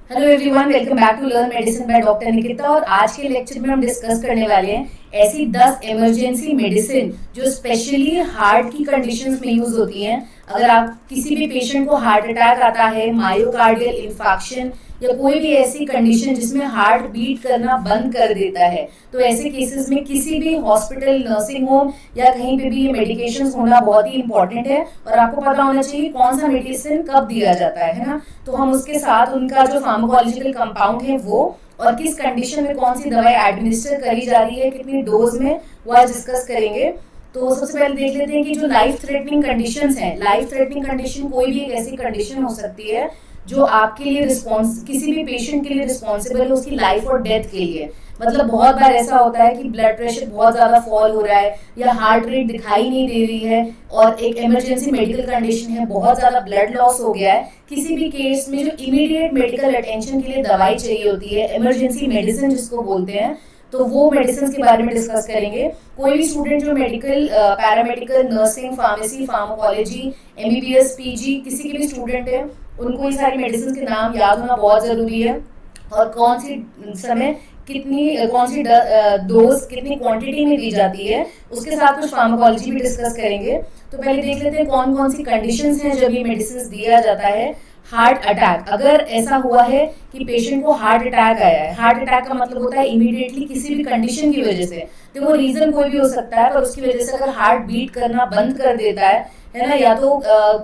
Hello everyone, welcome back to learn medicine by doctor Nikita. और आज के लेक्चर में हम डिस्कस करने वाले हैं ऐसी 10 इमरजेंसी मेडिसिन जो स्पेशली हार्ट की कंडीशंस में यूज होती हैं। अगर आप किसी भी पेशेंट को हार्ट अटैक आता है, मायोकार्डियल इंफार्क्शन या कोई भी ऐसी कंडीशन जिसमें हार्ट बीट करना बंद कर देता है, तो ऐसे केसेस में किसी भी हॉस्पिटल, नर्सिंग होम या कहीं पे भी ये मेडिकेशन होना बहुत ही इंपॉर्टेंट है। और आपको पता होना चाहिए कौन सा मेडिसिन कब दिया जाता है ना। तो हम उसके साथ उनका जो फार्माकोलॉजिकल कंपाउंड है वो और किस कंडीशन में कौन सी दवाई एडमिनिस्टर करी जा रही है, कितनी डोज में, वो आज डिस्कस करेंगे। तो सबसे पहले देख लेते हैं कि जो लाइफ थ्रेटनिंग कंडीशंस हैं। लाइफ थ्रेटनिंग कंडीशन कोई भी एक ऐसी कंडीशन हो सकती है जो आपके लिए रिस्पॉन्स किसी भी पेशेंट के लिए रिस्पॉन्सिबल है उसकी लाइफ और डेथ के लिए। मतलब बहुत बार ऐसा होता है कि ब्लड प्रेशर बहुत ज्यादा फॉल हो रहा है या हार्ट रेट दिखाई नहीं दे रही है और एक इमरजेंसी मेडिकल कंडीशन है, बहुत ज्यादा ब्लड लॉस हो गया है। किसी भी केस में जो इमीडिएट मेडिकल अटेंशन के लिए दवाई चाहिए होती है, इमरजेंसी मेडिसिन जिसको बोलते हैं, तो वो मेडिसिन के बारे में डिस्कस करेंगे। कोई भी स्टूडेंट जो medical, paramedical, nursing, pharmacy, pharmacology, MBBS, PG किसी के भी स्टूडेंट है, उनको ये सारी मेडिसिन के नाम याद होना बहुत जरूरी है। और कौन सी समय कितनी, कौन सी डोज कितनी क्वांटिटी में दी जाती है, उसके साथ कुछ फार्माकोलॉजी भी डिस्कस करेंगे। तो पहले देख लेते हैं कौन कौन सी कंडीशंस हैं जब ये मेडिसिन दिया जाता है। हार्ट अटैक, अगर ऐसा हुआ है कि पेशेंट को हार्ट अटैक आया है, हार्ट अटैक का मतलब होता है इमीडिएटली किसी भी कंडीशन की वजह से, देखो रीजन कोई भी हो सकता है, पर उसकी वजह से अगर हार्ट बीट करना बंद कर देता है ना, या तो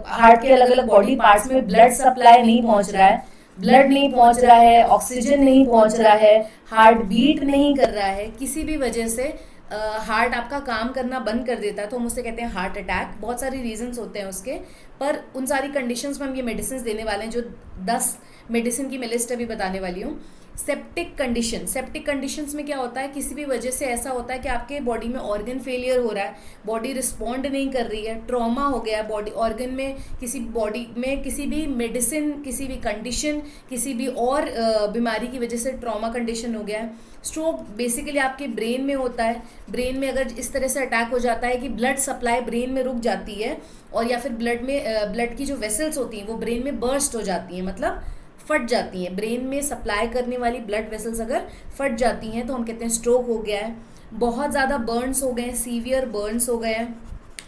हार्ट के अलग अलग बॉडी पार्ट्स में ब्लड सप्लाई नहीं पहुंच रहा है, ब्लड नहीं पहुंच रहा है, ऑक्सीजन नहीं पहुंच रहा है, हार्ट बीट नहीं कर रहा है, किसी भी वजह से हार्ट आपका काम करना बंद कर देता है, तो हम उससे कहते हैं हार्ट अटैक। बहुत सारी रीजंस होते हैं उसके, पर उन सारी कंडीशंस में हम ये मेडिसिन देने वाले हैं। जो 10 मेडिसिन की मैं लिस्ट अभी बताने वाली हूँ। सेप्टिक कंडीशन, सेप्टिक कंडीशंस में क्या होता है, किसी भी वजह से ऐसा होता है कि आपके बॉडी में ऑर्गन फेलियर हो रहा है, बॉडी रिस्पॉन्ड नहीं कर रही है, ट्रॉमा हो गया बॉडी ऑर्गन में, किसी बॉडी में किसी भी मेडिसिन, किसी भी कंडीशन, किसी भी और बीमारी की वजह से ट्रॉमा कंडीशन हो गया है। स्ट्रोक बेसिकली आपके ब्रेन में होता है। ब्रेन में अगर इस तरह से अटैक हो जाता है कि ब्लड सप्लाई ब्रेन में रुक जाती है, और या फिर ब्लड की जो वेसल्स होती हैं वो ब्रेन में बर्स्ट हो जाती हैं, मतलब फट जाती हैं। ब्रेन में सप्लाई करने वाली ब्लड वेसल्स अगर फट जाती हैं तो हम कहते हैं स्ट्रोक हो गया है। बहुत ज़्यादा बर्न्स हो गए हैं, सीवियर बर्न्स हो गए हैं,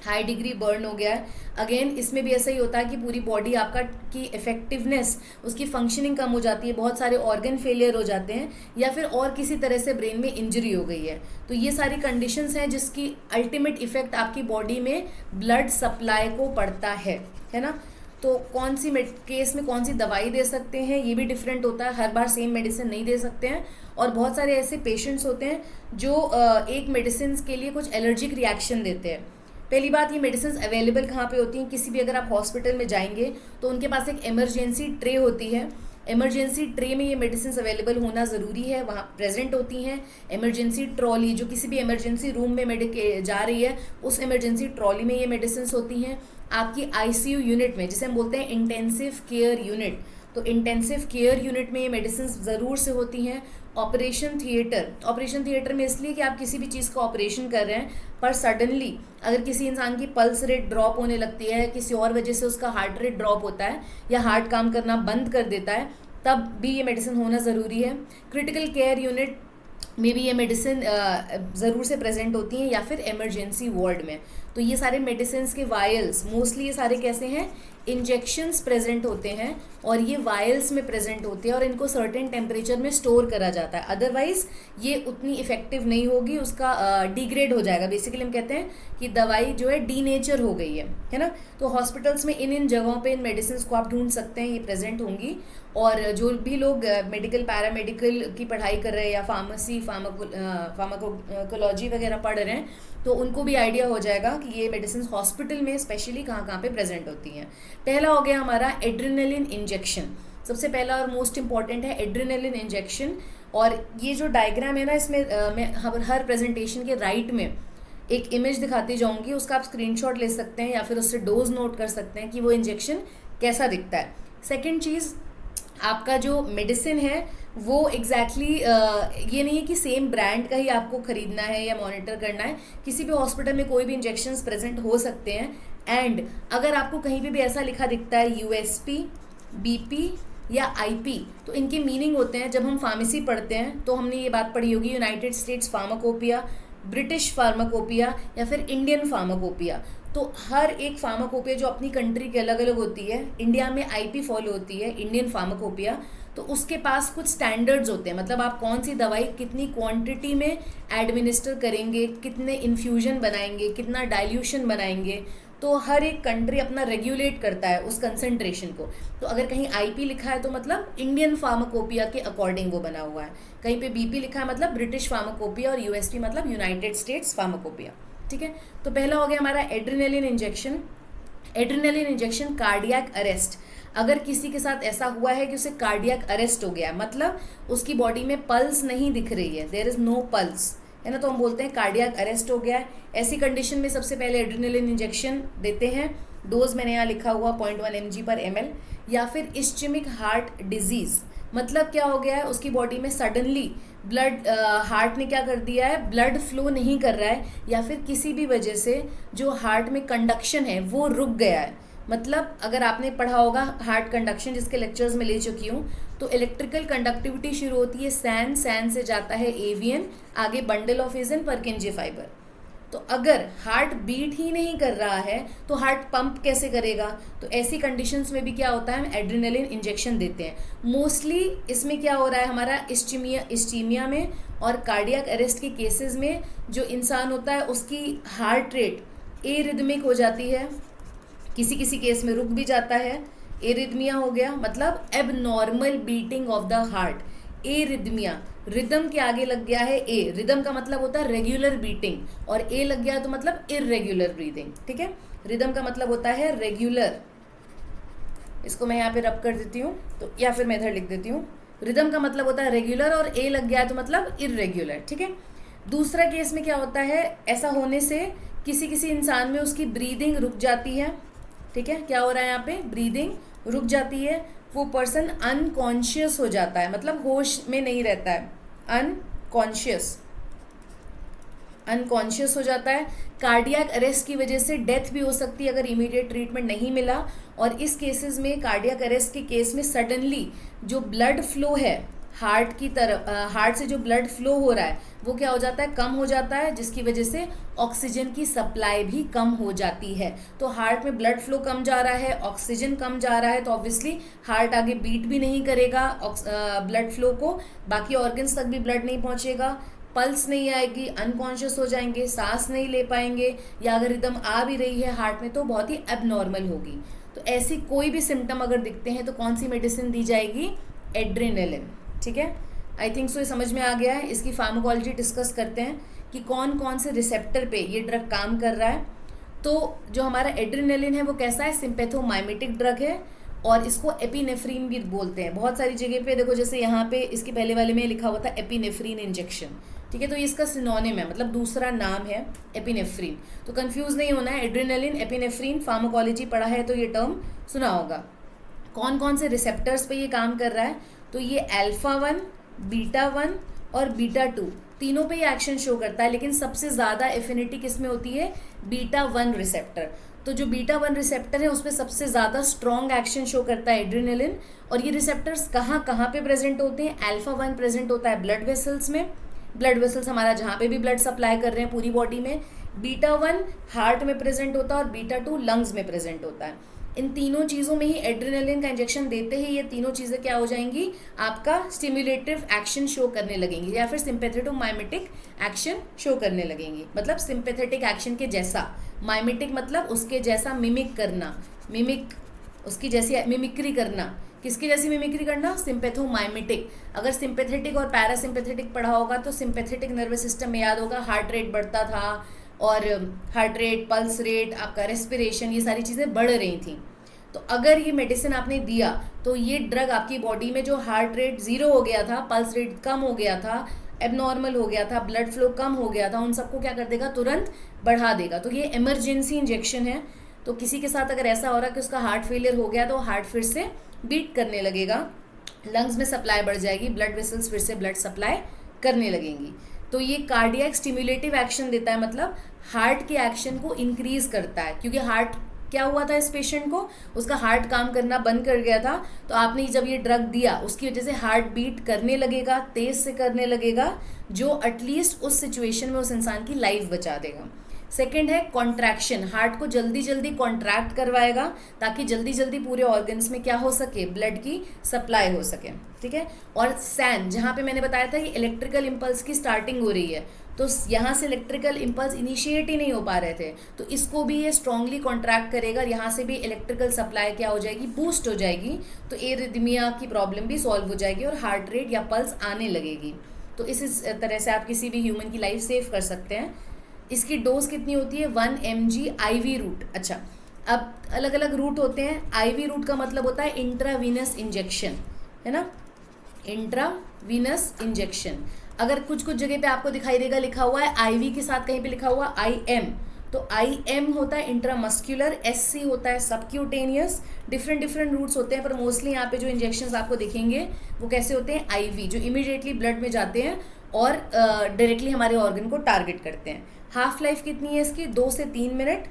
हाई डिग्री बर्न हो गया है। अगेन इसमें भी ऐसा ही होता है कि पूरी बॉडी आपका की इफेक्टिवनेस, उसकी फंक्शनिंग कम हो जाती है, बहुत सारे ऑर्गन फेलियर हो जाते हैं, या फिर और किसी तरह से ब्रेन में इंजरी हो गई है। तो ये सारी कंडीशंस हैं जिसकी अल्टीमेट इफेक्ट आपकी बॉडी में ब्लड सप्लाई को पड़ता है ना। तो कौन सी केस में कौन सी दवाई दे सकते हैं ये भी डिफरेंट होता है, हर बार सेम मेडिसिन नहीं दे सकते हैं। और बहुत सारे ऐसे पेशेंट्स होते हैं जो एक मेडिसिन के लिए कुछ एलर्जिक रिएक्शन देते हैं। पहली बात, ये मेडिसिन अवेलेबल कहाँ पे होती हैं, किसी भी अगर आप हॉस्पिटल में जाएंगे तो उनके पास एक इमरजेंसी ट्रे होती है। इमरजेंसी ट्रे में ये मेडिसिन अवेलेबल होना ज़रूरी है, वहाँ प्रेजेंट होती हैं। इमरजेंसी ट्रॉली, जो किसी भी इमरजेंसी रूम में जा रही है, उस इमरजेंसी ट्रॉली में ये मेडिसिन होती हैं। आपकी आईसीयू यूनिट में, जिसे हम बोलते हैं इंटेंसिव केयर यूनिट, तो इंटेंसिव केयर यूनिट में ये मेडिसिन ज़रूर से होती हैं। ऑपरेशन थिएटर में इसलिए कि आप किसी भी चीज़ का ऑपरेशन कर रहे हैं, पर सडनली अगर किसी इंसान की पल्स रेट ड्रॉप होने लगती है, किसी और वजह से उसका हार्ट रेट ड्रॉप होता है या हार्ट काम करना बंद कर देता है, तब भी ये मेडिसिन होना ज़रूरी है। क्रिटिकल केयर यूनिट में भी ये मेडिसिन ज़रूर से प्रेजेंट होती हैं, या फिर इमरजेंसी वार्ड में। तो ये सारे मेडिसिन के वायल्स, मोस्टली ये सारे कैसे हैं, इंजेक्शंस प्रेजेंट होते हैं, और ये वायल्स में प्रेजेंट होते हैं, और इनको सर्टेन टेम्परेचर में स्टोर करा जाता है, अदरवाइज ये उतनी इफेक्टिव नहीं होगी, उसका डिग्रेड हो जाएगा। बेसिकली हम कहते हैं कि दवाई जो है डीनेचर हो गई है ना। तो हॉस्पिटल्स में इन जगहों पे इन मेडिसिन को आप ढूंढ सकते हैं, ये प्रेजेंट होंगी। और जो भी लोग मेडिकल, पैरामेडिकल की पढ़ाई कर रहे हैं या फार्मेसी, फार्माकोलॉजी वगैरह पढ़ रहे हैं, तो उनको भी आइडिया हो जाएगा कि ये मेडिसिन हॉस्पिटल में स्पेशली कहाँ कहाँ पे प्रेजेंट होती हैं। पहला हो गया हमारा एड्रेनलिन इंजेक्शन। सबसे पहला और मोस्ट इंपॉर्टेंट है एड्रेनलिन इंजेक्शन। और ये जो डायग्राम है ना, इसमें मैं हर प्रेजेंटेशन के राइट में एक इमेज दिखाती जाऊंगी, उसका आप स्क्रीनशॉट ले सकते हैं या फिर उससे डोज नोट कर सकते हैं कि वो इंजेक्शन कैसा दिखता है। सेकेंड चीज़, आपका जो मेडिसिन है वो एग्जैक्टली ये नहीं है कि सेम ब्रांड का ही आपको खरीदना है या मॉनिटर करना है। किसी भी हॉस्पिटल में कोई भी इंजेक्शंस प्रेजेंट हो सकते हैं। एंड अगर आपको कहीं पे भी ऐसा लिखा दिखता है यूएसपी, बीपी या आईपी, तो इनके मीनिंग होते हैं, जब हम फार्मेसी पढ़ते हैं तो हमने ये बात पढ़ी होगी, United states pharmacopoeia, British pharmacopoeia या फिर इंडियन फार्माकोपिया। तो हर एक फार्माकोपिया जो अपनी कंट्री के अलग अलग होती है, इंडिया में आईपी फॉलो होती है, इंडियन फार्माकोपिया, तो उसके पास कुछ स्टैंडर्ड्स होते हैं, मतलब आप कौन सी दवाई कितनी क्वांटिटी में एडमिनिस्टर करेंगे, कितने इन्फ्यूजन बनाएंगे, कितना डाइल्यूशन बनाएंगे, तो हर एक कंट्री अपना रेगुलेट करता है उस कंसंट्रेशन को। तो अगर कहीं आईपी लिखा है तो मतलब इंडियन फार्माकोपिया के अकॉर्डिंग वो बना हुआ है, कहीं पे बीपी लिखा है मतलब ब्रिटिश फार्माकोपिया, और यूएसपी मतलब यूनाइटेड स्टेट्स फार्माकोपिया। ठीक है, तो पहला हो गया हमारा adrenaline injection. Adrenaline injection cardiac arrest, अगर किसी के साथ ऐसा हुआ है कि उसे कार्डियक अरेस्ट हो गया, मतलब उसकी बॉडी में पल्स नहीं दिख रही है, देयर इज नो पल्स, है ना, तो हम बोलते हैं कार्डियक अरेस्ट हो गया है। ऐसी कंडीशन में सबसे पहले एड्रेनलिन इंजेक्शन देते हैं। डोज मैंने यहाँ लिखा हुआ 0.1 mg/ml। या फिर इस्चेमिक हार्ट डिजीज, मतलब क्या हो गया है, उसकी बॉडी में सडनली ब्लड, हार्ट ने क्या कर दिया है, ब्लड फ्लो नहीं कर रहा है, या फिर किसी भी वजह से जो हार्ट में कंडक्शन है वो रुक गया है। मतलब अगर आपने पढ़ा होगा हार्ट कंडक्शन, जिसके लेक्चर्स में ले चुकी हूँ, तो इलेक्ट्रिकल कंडक्टिविटी शुरू होती है सैन, सैन से जाता है एवियन, आगे बंडल ऑफ एजन, परकिंजे फाइबर। तो अगर हार्ट बीट ही नहीं कर रहा है तो हार्ट पंप कैसे करेगा, तो ऐसी कंडीशंस में भी क्या होता है, हम एड्रेनलिन इंजेक्शन देते हैं। मोस्टली इसमें क्या हो रहा है हमारा इस्टीमिया में और कार्डियक अरेस्ट के केसेस में जो इंसान होता है उसकी हार्ट रेट एरिदमिक हो जाती है, किसी किसी केस में रुक भी जाता है। एरिदमिया हो गया मतलब abnormal beating of the heart, arrhythmia, rhythm के आगे लग गया है ए, रिदम का मतलब होता है रेगुलर बीटिंग, और ए लग गया तो मतलब इरेगुलर ब्रीदिंग। ठीक है, रिदम का मतलब होता है रेगुलर, इसको मैं यहाँ पे रब कर देती हूँ, तो या फिर मैं इधर लिख देती हूँ, रिदम का मतलब होता है रेगुलर और ए लग गया तो मतलब इरेगुलर। ठीक है, दूसरा केस में क्या होता है, ऐसा होने से किसी किसी इंसान में उसकी ब्रीदिंग रुक जाती है। ठीक है, क्या हो रहा है यहाँ पे, ब्रीदिंग रुक जाती है, वो पर्सन अनकॉन्शियस हो जाता है, मतलब होश में नहीं रहता है, अनकॉन्शियस हो जाता है। कार्डियक अरेस्ट की वजह से डेथ भी हो सकती है अगर इमीडिएट ट्रीटमेंट नहीं मिला। और इस केसेस में, कार्डियक अरेस्ट के केस में, सडनली जो ब्लड फ्लो है हार्ट की तरफ, हार्ट से जो ब्लड फ्लो हो रहा है वो क्या हो जाता है, कम हो जाता है, जिसकी वजह से ऑक्सीजन की सप्लाई भी कम हो जाती है। तो हार्ट में ब्लड फ्लो कम जा रहा है, ऑक्सीजन कम जा रहा है, तो ऑब्वियसली हार्ट आगे बीट भी नहीं करेगा ब्लड फ्लो को, बाकी ऑर्गन्स तक भी ब्लड नहीं पहुंचेगा, पल्स नहीं आएगी, अनकॉन्शियस हो जाएंगे, सांस नहीं ले पाएंगे, या अगर रिदम आ भी रही है हार्ट में तो बहुत ही एबनॉर्मल होगी। तो ऐसी कोई भी सिम्टम अगर दिखते हैं तो कौन सी मेडिसिन दी जाएगी, एड्रेनलिन। ठीक है, आई थिंक सो ये समझ में आ गया है। इसकी फार्माकोलॉजी डिस्कस करते हैं कि कौन कौन से रिसेप्टर पे ये ड्रग काम कर रहा है। तो जो हमारा एड्रेनलिन है वो कैसा है, सिम्पैथोमाइमेटिक ड्रग है, और इसको एपिनेफ्रीन भी बोलते हैं। बहुत सारी जगह पे देखो, जैसे यहाँ पे इसके पहले वाले में लिखा हुआ था एपिनेफ्रीन इंजेक्शन। ठीक है, तो ये इसका सिनोनिम है, मतलब दूसरा नाम है एपिनेफ्रीन, तो कंफ्यूज नहीं होना है। एड्रेनलिन, एपिनेफ्रीन, फार्माकोलॉजी पढ़ा है तो ये टर्म सुना होगा। कौन कौन से रिसेप्टर्स पे ये काम कर रहा है, तो ये अल्फा 1, बीटा 1 और बीटा 2 तीनों पे ये एक्शन शो करता है, लेकिन सबसे ज़्यादा एफिनिटी किस में होती है, बीटा 1 रिसेप्टर। तो जो बीटा 1 रिसेप्टर है उस पर सबसे ज़्यादा स्ट्रॉन्ग एक्शन शो करता है एड्रेनलिन। और ये रिसेप्टर्स कहाँ कहाँ पे प्रेजेंट होते हैं, अल्फा 1 प्रेजेंट होता है ब्लड वेसल्स में, ब्लड वेसल्स हमारा जहाँ पे भी ब्लड सप्लाई कर रहे हैं पूरी बॉडी में। बीटा 1 हार्ट में प्रेजेंट होता है और बीटा 2 लंग्स में प्रेजेंट होता है। इन तीनों चीज़ों में ही एड्रेनलिन का इंजेक्शन देते ही ये तीनों चीज़ें क्या हो जाएंगी, आपका स्टिम्युलेटिव एक्शन शो करने लगेंगी, या फिर सिंपैथेटोमाइमेटिक एक्शन शो करने लगेंगी। मतलब सिंपैथेटिक एक्शन के जैसा, माइमेटिक मतलब उसके जैसा मिमिक करना, मिमिक उसकी जैसी मिमिक्री करना। किसकी जैसी मिमिक्री करना, सिंपैथोमाइमेटिक। अगर सिंपैथेटिक और पैरासिम्पैथेटिक पढ़ा होगा तो सिंपैथेटिक नर्वस सिस्टम में याद होगा हार्ट रेट बढ़ता था, और हार्ट रेट, पल्स रेट, आपका रेस्पिरेशन, ये सारी चीज़ें बढ़ रही थी। तो अगर ये मेडिसिन आपने दिया तो ये ड्रग आपकी बॉडी में जो हार्ट रेट 0 हो गया था, पल्स रेट कम हो गया था, एबनॉर्मल हो गया था, ब्लड फ्लो कम हो गया था, उन सबको क्या कर देगा, तुरंत बढ़ा देगा। तो ये इमरजेंसी इंजेक्शन है। तो किसी के साथ अगर ऐसा हो रहा है कि उसका हार्ट फेलियर हो गया तो हार्ट फिर से बीट करने लगेगा, लंग्स में सप्लाई बढ़ जाएगी, ब्लड वेसल्स फिर से ब्लड सप्लाई करने लगेंगी। तो ये कार्डियक स्टिम्युलेटिव एक्शन देता है, मतलब हार्ट के एक्शन को इंक्रीज करता है, क्योंकि हार्ट क्या हुआ था इस पेशेंट को, उसका हार्ट काम करना बंद कर गया था, तो आपने जब ये ड्रग दिया उसकी वजह से हार्ट बीट करने लगेगा, तेज से करने लगेगा, जो एटलीस्ट उस सिचुएशन में उस इंसान की लाइफ बचा देगा। सेकेंड है कॉन्ट्रैक्शन, हार्ट को जल्दी जल्दी कॉन्ट्रैक्ट करवाएगा ताकि जल्दी जल्दी पूरे ऑर्गन्स में क्या हो सके, ब्लड की सप्लाई हो सके, ठीक है। और सैन, जहाँ पे मैंने बताया था कि इलेक्ट्रिकल इम्पल्स की स्टार्टिंग हो रही है, तो यहाँ से इलेक्ट्रिकल इम्पल्स इनिशिएट ही नहीं हो पा रहे थे, तो इसको भी ये स्ट्रांगली कॉन्ट्रैक्ट करेगा, यहाँ से भी इलेक्ट्रिकल सप्लाई क्या हो जाएगी, बूस्ट हो जाएगी, तो एरिथमिया की प्रॉब्लम भी सॉल्व हो जाएगी और हार्ट रेट या पल्स आने लगेगी। तो इस तरह से आप किसी भी ह्यूमन की लाइफ सेव कर सकते हैं। इसकी डोज कितनी होती है, 1 mg IV रूट। अच्छा, अब अलग अलग रूट होते हैं। IV रूट का मतलब होता है इंट्रावीनस इंजेक्शन, है ना, इंट्रावीनस इंजेक्शन। अगर कुछ कुछ जगह पे आपको दिखाई देगा लिखा हुआ है IV के साथ कहीं पे लिखा हुआ IM, तो IM होता है इंट्रामस्क्यूलर, SC होता है सबक्यूटेनियस। डिफरेंट रूट्स होते हैं, पर मोस्टली यहाँ पे जो इंजेक्शंस आपको दिखेंगे वो कैसे होते हैं, IV, जो इमीडिएटली ब्लड में जाते हैं और डायरेक्टली हमारे ऑर्गन को टारगेट करते हैं। हाफ लाइफ कितनी है इसकी, 2 से 3 मिनट।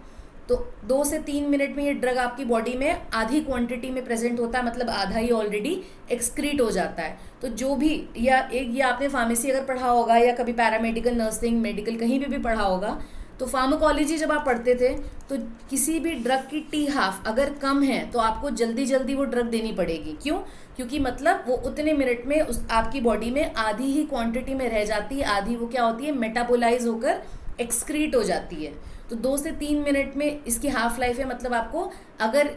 तो 2 से 3 मिनट में ये ड्रग आपकी बॉडी में आधी क्वांटिटी में प्रेजेंट होता है, मतलब आधा ही ऑलरेडी एक्सक्रीट हो जाता है। तो जो भी ये आपने फार्मेसी अगर पढ़ा होगा या कभी पैरामेडिकल, नर्सिंग, मेडिकल कहीं भी पढ़ा होगा, तो फार्माकोलॉजी जब आप पढ़ते थे तो किसी भी ड्रग की T½ अगर कम है तो आपको जल्दी जल्दी वो ड्रग देनी पड़ेगी। क्यों? क्योंकि मतलब वो उतने मिनट में आपकी बॉडी में आधी ही क्वांटिटी में रह जाती है, आधी वो क्या होती है, मेटाबोलाइज होकर एक्सक्रीट हो जाती है। तो 2 से 3 मिनट में इसकी हाफ लाइफ है, मतलब आपको अगर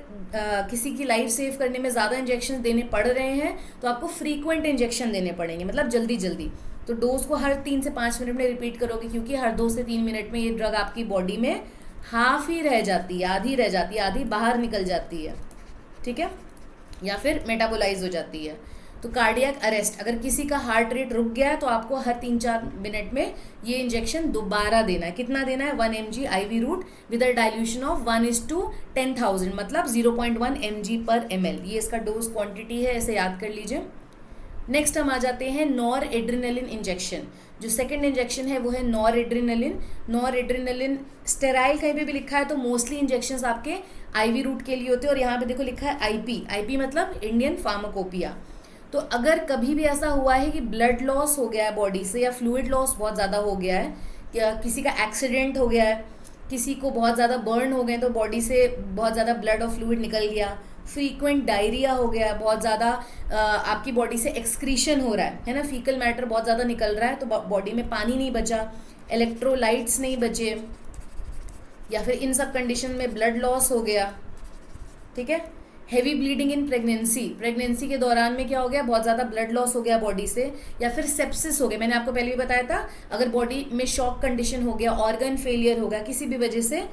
किसी की लाइफ सेव करने में ज़्यादा इंजेक्शन देने पड़ रहे हैं तो आपको फ्रीक्वेंट इंजेक्शन देने पड़ेंगे, मतलब जल्दी जल्दी। तो डोज को हर 3 से 5 मिनट में रिपीट करोगे, क्योंकि हर 2 से 3 मिनट में ये ड्रग आपकी बॉडी में हाफ ही रह जाती है, आधी रह जाती है, आधी बाहर निकल जाती है, ठीक है, या फिर मेटाबोलाइज हो जाती है। तो कार्डियक अरेस्ट, अगर किसी का हार्ट रेट रुक गया है तो आपको हर 3-4 मिनट में ये इंजेक्शन दोबारा देना है। कितना देना है, 1 mg IV route with a dilution of 1:10,000, मतलब 0.1 mg/ml। ये इसका डोज क्वांटिटी है, ऐसे याद कर लीजिए। नेक्स्ट हम आ जाते हैं नॉर एड्रेनलिन इंजेक्शन। जो सेकंड इंजेक्शन है वो है nor adrenaline. Nor adrenaline sterile कहीं पे भी लिखा है तो मोस्टली इंजेक्शंस आपके IV रूट के लिए होते हैं, और यहाँ पे देखो लिखा है IP मतलब इंडियन फार्माकोपिया। तो अगर कभी भी ऐसा हुआ है कि ब्लड लॉस हो गया है बॉडी से, या फ्लूइड लॉस बहुत ज़्यादा हो गया है, या किसी का एक्सीडेंट हो गया है, किसी को बहुत ज़्यादा बर्न हो गए तो बॉडी से बहुत ज़्यादा ब्लड और फ्लूइड निकल गया, फ्रीक्वेंट डायरिया हो गया, बहुत ज़्यादा आपकी बॉडी से एक्सक्रीशन हो रहा है ना, फीकल मैटर बहुत ज़्यादा निकल रहा है, तो बॉडी में पानी नहीं बचा, इलेक्ट्रोलाइट्स नहीं बचे, या फिर इन सब कंडीशन में ब्लड लॉस हो गया, ठीक है। हेवी ब्लीडिंग इन प्रेगनेंसी के दौरान में क्या हो गया, बहुत ज़्यादा ब्लड लॉस हो गया बॉडी से, या फिर सेप्सिस हो गया, मैंने आपको पहले भी बताया था, अगर बॉडी में शॉक कंडीशन हो गया, ऑर्गन फेलियर हो गया किसी भी वजह से,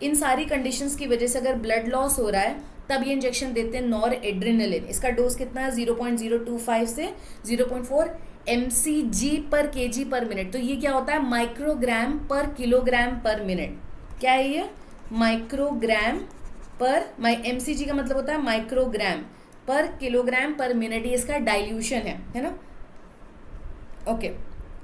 इन सारी कंडीशंस की वजह से अगर ब्लड लॉस हो रहा है तब ये इंजेक्शन देते हैं नॉर एड्रेनलिन। इसका डोज कितना है, 0.025 से 0.4 mcg/kg/मिनट। तो ये क्या होता है, माइक्रोग्राम पर किलोग्राम पर मिनट। क्या है ये, माइक्रोग्राम पर, mcg का मतलब होता है माइक्रोग्राम पर किलोग्राम पर मिनट, ये इसका डाइल्यूशन है ना। ओके,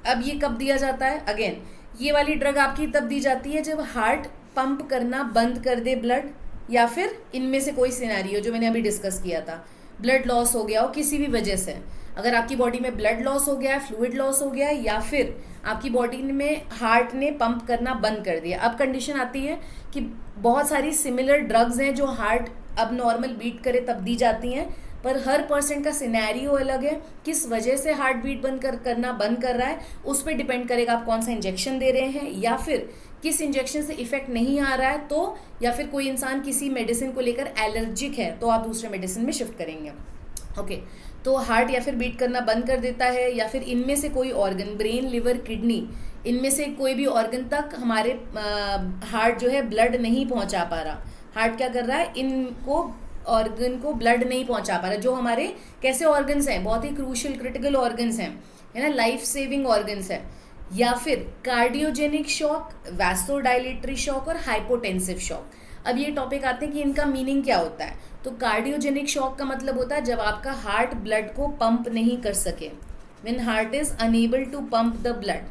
अब ये कब दिया जाता है, अगेन ये वाली ड्रग आपकी तब दी जाती है जब हार्ट पंप करना बंद कर दे ब्लड, या फिर इनमें से कोई सिनेरियो जो मैंने अभी डिस्कस किया था, ब्लड लॉस हो गया हो किसी भी वजह से। अगर आपकी बॉडी में ब्लड लॉस हो गया है, फ्लूइड लॉस हो गया है, या फिर आपकी बॉडी में हार्ट ने पंप करना बंद कर दिया। अब कंडीशन आती है कि बहुत सारी सिमिलर ड्रग्स हैं जो हार्ट अब नॉर्मल बीट करे तब दी जाती हैं, पर हर पर्सन का सिनेरियो अलग है, किस वजह से हार्ट बीट करना बंद कर रहा है उस पर डिपेंड करेगा आप कौन सा इंजेक्शन दे रहे हैं, या फिर किस इंजेक्शन से इफेक्ट नहीं आ रहा है तो, या फिर कोई इंसान किसी मेडिसिन को लेकर एलर्जिक है तो आप दूसरे मेडिसिन में शिफ्ट करेंगे। ओके, तो हार्ट या फिर बीट करना बंद कर देता है, या फिर इनमें से कोई ऑर्गन, ब्रेन, लिवर, किडनी, इनमें से कोई भी ऑर्गन तक हमारे हार्ट जो है ब्लड नहीं पहुंचा पा रहा। हार्ट क्या कर रहा है, इनको ऑर्गन को ब्लड नहीं पहुंचा पा रहा, जो हमारे कैसे ऑर्गन्स हैं, बहुत ही क्रूशियल क्रिटिकल ऑर्गन्स हैं, है ना, लाइफ सेविंग ऑर्गन्स है। या फिर कार्डियोजेनिक शॉक, वैसोडाइलेटरी शॉक और हाइपोटेंसिव शॉक। अब ये टॉपिक आते हैं कि इनका मीनिंग क्या होता है। तो कार्डियोजेनिक शॉक का मतलब होता है जब आपका हार्ट ब्लड को पंप नहीं कर सके, when heart is unable to pump the blood,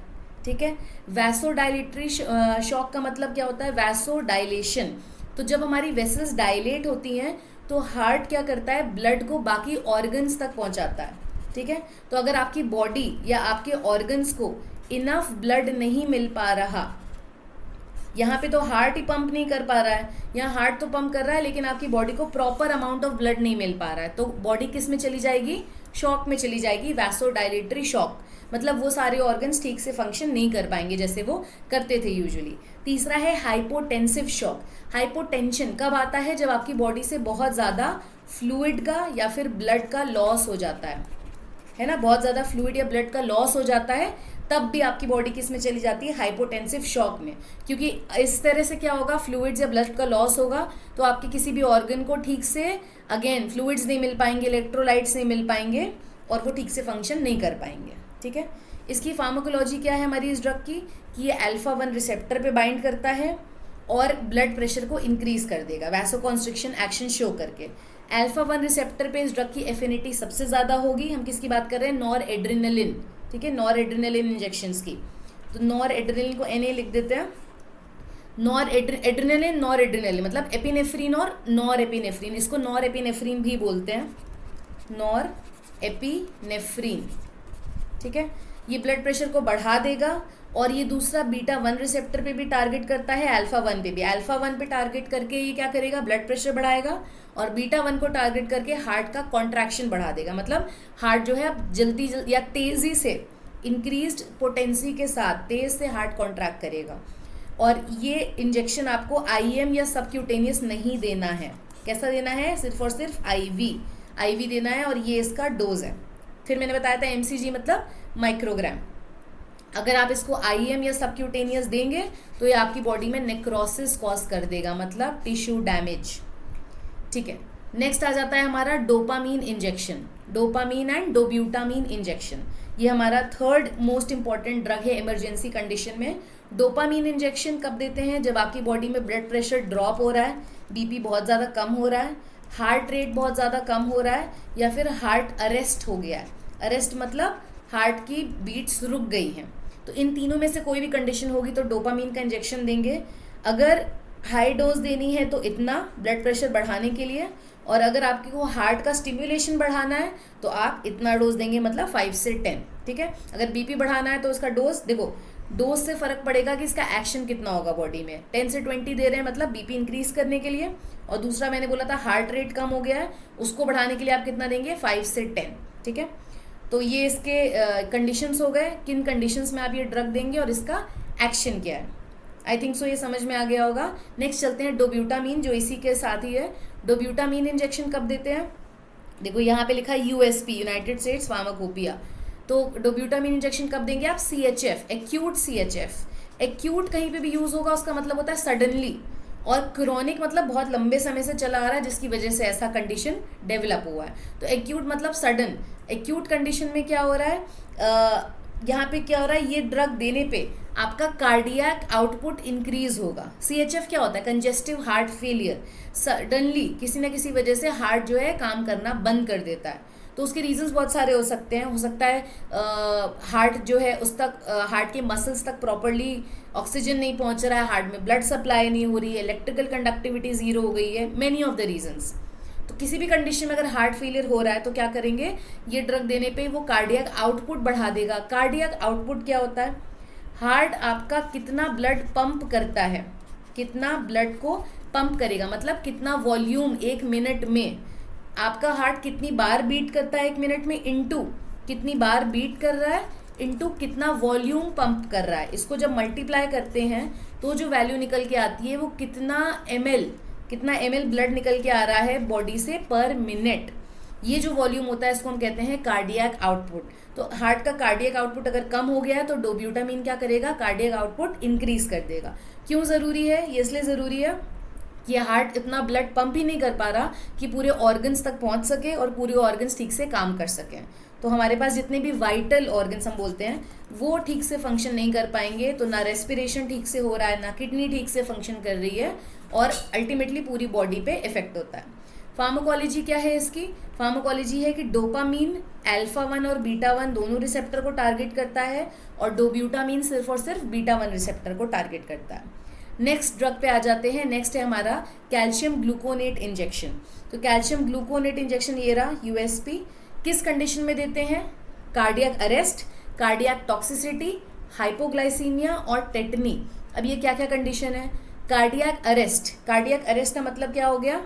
ठीक है। वैसोडाइलेटरी शॉक का मतलब क्या होता है, वैसोडाइलेशन, तो जब हमारी वेसल्स डायलेट होती हैं तो हार्ट क्या करता है, ब्लड को बाकी ऑर्गन्स तक पहुंचाता है, ठीक है। तो अगर आपकी बॉडी या आपके ऑर्गन्स को इनफ ब्लड नहीं मिल पा रहा, यहाँ पे तो हार्ट ही पंप नहीं कर पा रहा है, यहाँ हार्ट तो पंप कर रहा है लेकिन आपकी बॉडी को प्रॉपर अमाउंट ऑफ ब्लड नहीं मिल पा रहा है, तो बॉडी किस में चली जाएगी, शॉक में चली जाएगी, वैसोडाइलेटरी शॉक। मतलब वो सारे ऑर्गन्स ठीक से फंक्शन नहीं कर पाएंगे जैसे वो करते थे यूजुअली। तीसरा है हाइपोटेंसिव शॉक। हाइपोटेंशन कब आता है, जब आपकी बॉडी से बहुत ज़्यादा फ्लूइड का या फिर ब्लड का लॉस हो जाता है ना, बहुत ज़्यादा फ्लूइड या ब्लड का लॉस हो जाता है, तब भी आपकी बॉडी किस में चली जाती है, हाइपोटेंसिव शॉक में। क्योंकि इस तरह से क्या होगा, फ्लूइड्स या ब्लड का लॉस होगा तो आपके किसी भी ऑर्गन को ठीक से अगेन फ्लूइड्स नहीं मिल पाएंगे, इलेक्ट्रोलाइट्स नहीं मिल पाएंगे और वो ठीक से फंक्शन नहीं कर पाएंगे, ठीक है। इसकी फार्माकोलॉजी क्या है हमारी इस ड्रग की, कि ये अल्फा-1 रिसेप्टर पे बाइंड करता है और ब्लड प्रेशर को इंक्रीज कर देगा वैसोकॉन्स्ट्रिक्शन एक्शन शो करके। अल्फा-1 रिसेप्टर पे इस ड्रग की एफिनिटी सबसे ज़्यादा होगी। हम किसकी बात कर रहे हैं, नॉर एड्रेनलिन, ठीक है, नॉर एड्रेनलिन इंजेक्शंस की। तो नॉर एड्रेनलिन को NA लिख देते हैं। नॉर एड्रेनलिन, नॉर एड्रेनलिन मतलब एपिनेफ्रीन और नॉर एपिनेफ्रीन, इसको नॉर एपिनेफ्रीन भी बोलते हैं, नॉर एपिनेफ्रीन, ठीक है। ये ब्लड प्रेशर को बढ़ा देगा और ये दूसरा बीटा-1 रिसेप्टर पे भी टारगेट करता है, अल्फा-1 पे भी। अल्फा-1 पे टारगेट करके ये क्या करेगा, ब्लड प्रेशर बढ़ाएगा और बीटा-1 को टारगेट करके हार्ट का कॉन्ट्रैक्शन बढ़ा देगा। मतलब हार्ट जो है जल्दी या तेज़ी से इंक्रीज्ड पोटेंसी के साथ तेज़ से हार्ट कॉन्ट्रैक्ट करेगा। और ये इंजेक्शन आपको IM या सबक्यूटेनियस नहीं देना है। कैसा देना है, सिर्फ और सिर्फ IV देना है और ये इसका डोज है। फिर मैंने बताया था MCG मतलब माइक्रोग्राम। अगर आप इसको IM या सबक्यूटेनियस देंगे तो ये आपकी बॉडी में नेक्रोसिस कॉज कर देगा, मतलब टिश्यू डैमेज, ठीक है। नेक्स्ट आ जाता है हमारा dopamine injection, dopamine and dobutamine injection. ये हमारा थर्ड मोस्ट इंपॉर्टेंट ड्रग है इमरजेंसी कंडीशन में। डोपामीन इंजेक्शन कब देते हैं, जब आपकी बॉडी में ब्लड प्रेशर ड्रॉप हो रहा है, BP बहुत ज़्यादा कम हो रहा है, हार्ट रेट बहुत ज़्यादा कम हो रहा है, या फिर हार्ट अरेस्ट हो गया है। अरेस्ट मतलब हार्ट की बीट्स रुक गई हैं। तो इन तीनों में से कोई भी कंडीशन होगी तो डोपामीन का इंजेक्शन देंगे। अगर हाई डोज देनी है तो इतना ब्लड प्रेशर बढ़ाने के लिए, और अगर आपको हार्ट का स्टिम्युलेशन बढ़ाना है तो आप इतना डोज देंगे, मतलब 5 से 10, ठीक है। अगर BP बढ़ाना है तो उसका डोज, देखो डोज से फ़र्क पड़ेगा कि इसका एक्शन कितना होगा बॉडी में। 10 से 20 दे रहे हैं मतलब BP इंक्रीज करने के लिए, और दूसरा मैंने बोला था हार्ट रेट कम हो गया है, उसको बढ़ाने के लिए आप कितना देंगे, 5 से 10, ठीक है। तो ये इसके कंडीशंस हो गए, किन कंडीशंस में आप ये ड्रग देंगे और इसका एक्शन क्या है। आई थिंक सो ये समझ में आ गया होगा। नेक्स्ट चलते हैं डोब्यूटामीन, जो इसी के साथ ही है। डोब्यूटामीन इंजेक्शन कब देते हैं, देखो यहाँ पे लिखा है USP, यूनाइटेड स्टेट्स फार्माकोपिया। तो डोब्यूटामीन इंजेक्शन कब देंगे आप, CHF, एक्यूट CHF। एक्यूट कहीं पे भी यूज़ होगा उसका मतलब होता है सडनली, और क्रोनिक मतलब बहुत लंबे समय से चला आ रहा है जिसकी वजह से ऐसा कंडीशन डेवलप हुआ है। तो एक्यूट मतलब सडन। एक्यूट कंडीशन में क्या हो रहा है, यहाँ पे क्या हो रहा है, ये ड्रग देने पे आपका कार्डियक आउटपुट इंक्रीज होगा। CHF क्या होता है, कंजेस्टिव हार्ट फेलियर। सडनली किसी ना किसी वजह से हार्ट जो है काम करना बंद कर देता है। तो उसके रीजंस बहुत सारे हो सकते हैं। हो सकता है हार्ट जो है उस तक हार्ट के मसल्स तक प्रॉपरली ऑक्सीजन नहीं पहुंच रहा है, हार्ट में ब्लड सप्लाई नहीं हो रही है, इलेक्ट्रिकल कंडक्टिविटी ज़ीरो हो गई है, मेनी ऑफ द रीजंस। तो किसी भी कंडीशन में अगर हार्ट फेलियर हो रहा है तो क्या करेंगे, ये ड्रग देने पे वो कार्डियक आउटपुट बढ़ा देगा। कार्डियक आउटपुट क्या होता है, हार्ट आपका कितना ब्लड पंप करता है, कितना ब्लड को पंप करेगा, मतलब कितना वॉल्यूम 1 मिनट में, आपका हार्ट कितनी बार बीट करता है 1 मिनट में, इनटू कितनी बार बीट कर रहा है, इनटू कितना वॉल्यूम पंप कर रहा है। इसको जब मल्टीप्लाई करते हैं तो जो वैल्यू निकल के आती है वो कितना ml ब्लड निकल के आ रहा है बॉडी से पर मिनट। ये जो वॉल्यूम होता है इसको हम कहते हैं कार्डियक आउटपुट। तो हार्ट का कार्डियक आउटपुट अगर कम हो गया है तो डोब्यूटामीन क्या करेगा, कार्डियक आउटपुट इंक्रीज कर देगा। क्यों ज़रूरी है, ये इसलिए ज़रूरी है कि हार्ट इतना ब्लड पंप ही नहीं कर पा रहा कि पूरे ऑर्गन्स तक पहुंच सके और पूरे ऑर्गन्स ठीक से काम कर सकें। तो हमारे पास जितने भी वाइटल ऑर्गन्स हम बोलते हैं वो ठीक से फंक्शन नहीं कर पाएंगे। तो ना रेस्पिरेशन ठीक से हो रहा है, ना किडनी ठीक से फंक्शन कर रही है, और अल्टीमेटली पूरी बॉडी पे इफेक्ट होता है। फार्माकोलॉजी क्या है इसकी, फार्माकोलॉजी है कि डोपामीन अल्फा-1 और बीटा-1 दोनों रिसेप्टर को टारगेट करता है, और डोब्यूटामीन सिर्फ और सिर्फ बीटा-1 रिसेप्टर को टारगेट करता है। नेक्स्ट ड्रग पे आ जाते हैं। नेक्स्ट है हमारा कैल्शियम ग्लूकोनेट इंजेक्शन। तो कैल्शियम ग्लूकोनेट इंजेक्शन ये रहा यूएसपी। किस कंडीशन में देते हैं? Cardiac arrest, cardiac toxicity, hypoglycaemia और टेटनी। अब ये क्या क्या कंडीशन है? कार्डियक अरेस्ट, कार्डियक अरेस्ट का मतलब क्या हो गया?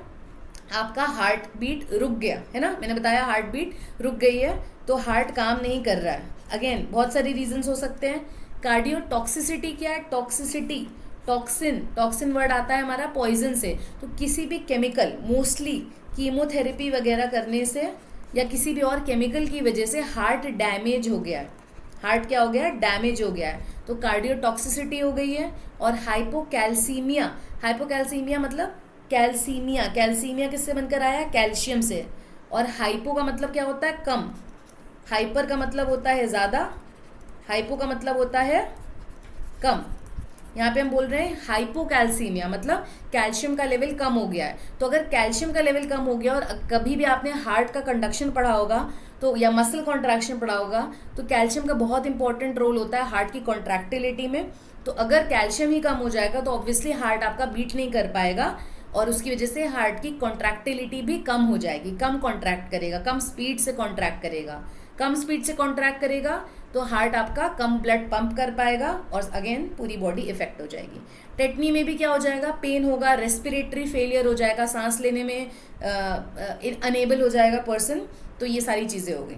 आपका हार्ट बीट रुक गया है ना, मैंने बताया हार्ट बीट रुक गई है तो हार्ट काम नहीं कर रहा है। अगेन बहुत सारी रीजंस हो सकते हैं। कार्डियो टॉक्सिसिटी क्या है? टॉक्सिसिटी, टॉक्सिन, टॉक्सिन वर्ड आता है हमारा पॉइजन से। तो किसी भी केमिकल, मोस्टली कीमोथेरेपी वगैरह करने से या किसी भी और केमिकल की वजह से हार्ट डैमेज हो गया है। हार्ट क्या हो गया है? डैमेज हो गया है, तो कार्डियो टॉक्सिसिटी हो गई है। और हाइपोकैल्सीमिया, हाइपोकैल्सीमिया मतलब कैल्सीमिया, कैल्सीमिया किससे बनकर आया? कैल्शियम से। और हाइपो का मतलब क्या होता है? कम। हाइपर का मतलब होता है ज़्यादा, हाइपो का मतलब होता है कम। यहाँ पे हम बोल रहे हैं हाइपोकैल्सीमिया मतलब कैल्शियम का लेवल कम हो गया है। तो अगर कैल्शियम का लेवल कम हो गया और कभी भी आपने हार्ट का कंडक्शन पढ़ा होगा तो या मसल कॉन्ट्रैक्शन पढ़ा होगा तो कैल्शियम का बहुत इंपॉर्टेंट रोल होता है हार्ट की कॉन्ट्रैक्टिलिटी में। तो अगर कैल्शियम ही कम हो जाएगा तो ऑब्वियसली हार्ट आपका बीट नहीं कर पाएगा और उसकी वजह से हार्ट की कॉन्ट्रैक्टिलिटी भी कम हो जाएगी, कम कॉन्ट्रैक्ट करेगा, कम स्पीड से कॉन्ट्रैक्ट करेगा। कम स्पीड से कॉन्ट्रैक्ट करेगा तो हार्ट आपका कम ब्लड पंप कर पाएगा और अगेन पूरी बॉडी इफेक्ट हो जाएगी। टेटनी में भी क्या हो जाएगा? पेन होगा, रेस्पिरेटरी फेलियर हो जाएगा, सांस लेने में अनेबल हो जाएगा पर्सन। तो ये सारी चीज़ें हो गई।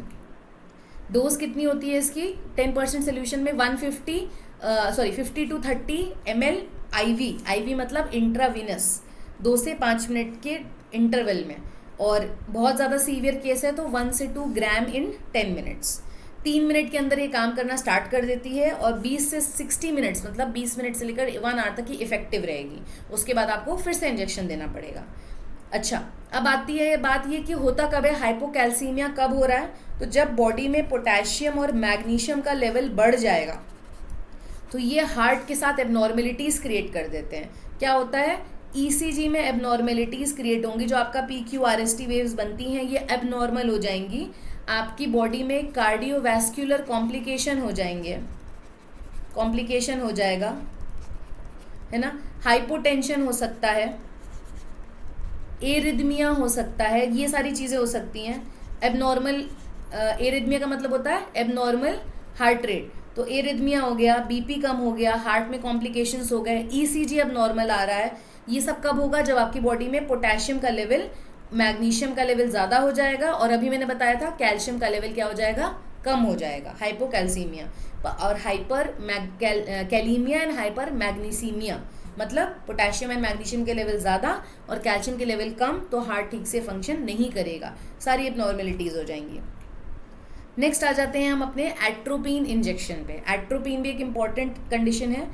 डोज कितनी होती है इसकी? 10% सोल्यूशन में 50 to 30 ml IV, IV मतलब इंट्रावीनस, 2 से 5 मिनट के इंटरवल में। और बहुत ज़्यादा सीवियर केस है तो 1 से 2 ग्राम इन 10 मिनट्स। 3 मिनट के अंदर ये काम करना स्टार्ट कर देती है और 20 से 60 मिनट्स मतलब 20 मिनट से लेकर 1 आवर तक ही इफेक्टिव रहेगी। उसके बाद आपको फिर से इंजेक्शन देना पड़ेगा। अच्छा, अब आती है बात ये कि होता कब है? हाइपोकैल्सीमिया कब हो रहा है? तो जब बॉडी में पोटेशियम और मैग्नीशियम का लेवल बढ़ जाएगा तो ये हार्ट के साथ एबनॉर्मेलिटीज़ क्रिएट कर देते हैं। क्या होता है? ईसीजी में एबनॉर्मेलिटीज़ क्रिएट होंगी, जो आपका PQRST वेव्स बनती हैं ये एबनॉर्मल हो जाएंगी। आपकी बॉडी में कार्डियोवैस्कुलर कॉम्प्लिकेशन हो जाएंगे, कॉम्प्लिकेशन हो जाएगा, है ना। हाइपोटेंशन हो सकता है, एरिदमिया हो सकता है, ये सारी चीज़ें हो सकती हैं। एबनॉर्मल, एरिदमिया का मतलब होता है एबनॉर्मल हार्ट रेट। तो एरिदमिया हो गया, बीपी कम हो गया, हार्ट में कॉम्प्लिकेशंस हो गए, ईसीजी अब नॉर्मल आ रहा है। ये सब कब होगा? जब आपकी बॉडी में पोटेशियम का लेवल, मैग्नीशियम का लेवल ज़्यादा हो जाएगा और अभी मैंने बताया था कैल्शियम का लेवल क्या हो जाएगा? कम हो जाएगा, हाइपोकैल्सीमिया। और हाइपर कैलीमिया एंड हाइपर मैग्नीसीमिया मतलब पोटेशियम एंड मैग्नीशियम के लेवल ज़्यादा और कैल्शियम के लेवल कम, तो हार्ट ठीक से फंक्शन नहीं करेगा, सारी एबनॉर्मेलिटीज़ हो जाएंगी। नेक्स्ट आ जाते हैं हम अपने एट्रोपिन इंजेक्शन पे। एट्रोपिन भी एक इम्पॉर्टेंट कंडीशन है,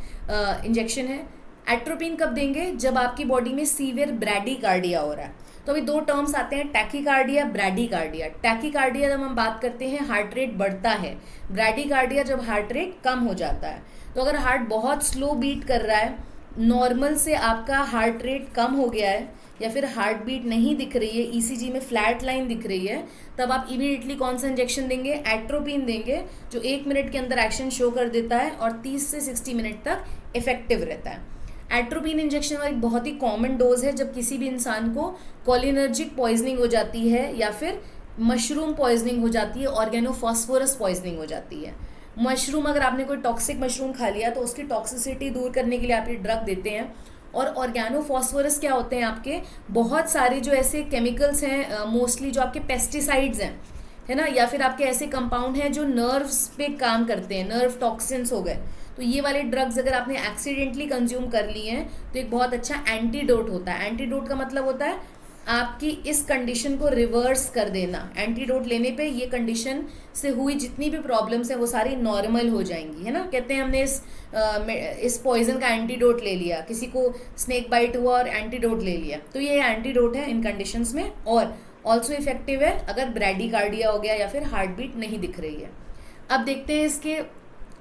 इंजेक्शन है। एट्रोपिन कब देंगे? जब आपकी बॉडी में सीवियर ब्रैडीकार्डिया हो रहा है। तो अभी 2 टर्म्स आते हैं, टैकीकार्डिया, ब्रैडीकार्डिया। टैकीकार्डिया जब हम बात करते हैं हार्ट रेट बढ़ता है, ब्रैडीकार्डिया जब हार्ट रेट कम हो जाता है। तो अगर हार्ट बहुत स्लो बीट कर रहा है, नॉर्मल से आपका हार्ट रेट कम हो गया है या फिर हार्ट बीट नहीं दिख रही है, ईसीजी में फ्लैट लाइन दिख रही है, तब आप इमीडिएटली कौन सा इंजेक्शन देंगे? एट्रोपिन देंगे, जो 1 मिनट के अंदर एक्शन शो कर देता है और 30 से 60 मिनट तक इफेक्टिव रहता है। एट्रोपिन इंजेक्शन का एक बहुत ही कॉमन डोज है जब किसी भी इंसान को कोलिनर्जिक पॉइजनिंग हो जाती है या फिर मशरूम पॉइजनिंग हो जाती है, ऑर्गेनोफॉस्फोरस पॉइजनिंग हो जाती है। मशरूम, अगर आपने कोई टॉक्सिक मशरूम खा लिया तो उसकी टॉक्सिसिटी दूर करने के लिए आप ये ड्रग देते हैं। और ऑर्गेनोफॉस्फोरस क्या होते हैं? आपके बहुत सारे जो ऐसे केमिकल्स हैं, मोस्टली जो आपके पेस्टिसाइड्स हैं, है ना, या फिर आपके ऐसे कंपाउंड हैं जो नर्व्स पे काम करते हैं, नर्व टॉक्सिन्स हो गए। तो ये वाले ड्रग्स अगर आपने एक्सीडेंटली कंज्यूम कर लिए हैं तो एक बहुत अच्छा एंटीडोट होता है। एंटीडोट का मतलब होता है आपकी इस कंडीशन को रिवर्स कर देना। एंटीडोट लेने पे ये कंडीशन से हुई जितनी भी प्रॉब्लम्स हैं वो सारी नॉर्मल हो जाएंगी, है ना। कहते हैं हमने इस पॉइजन का एंटीडोट ले लिया, किसी को स्नेक बाइट हुआ और एंटीडोट ले लिया, तो ये एंटीडोट है इन कंडीशंस में। और ऑल्सो इफेक्टिव है अगर ब्रैडीकार्डिया हो गया या फिर हार्ट बीट नहीं दिख रही है। अब देखते हैं इसके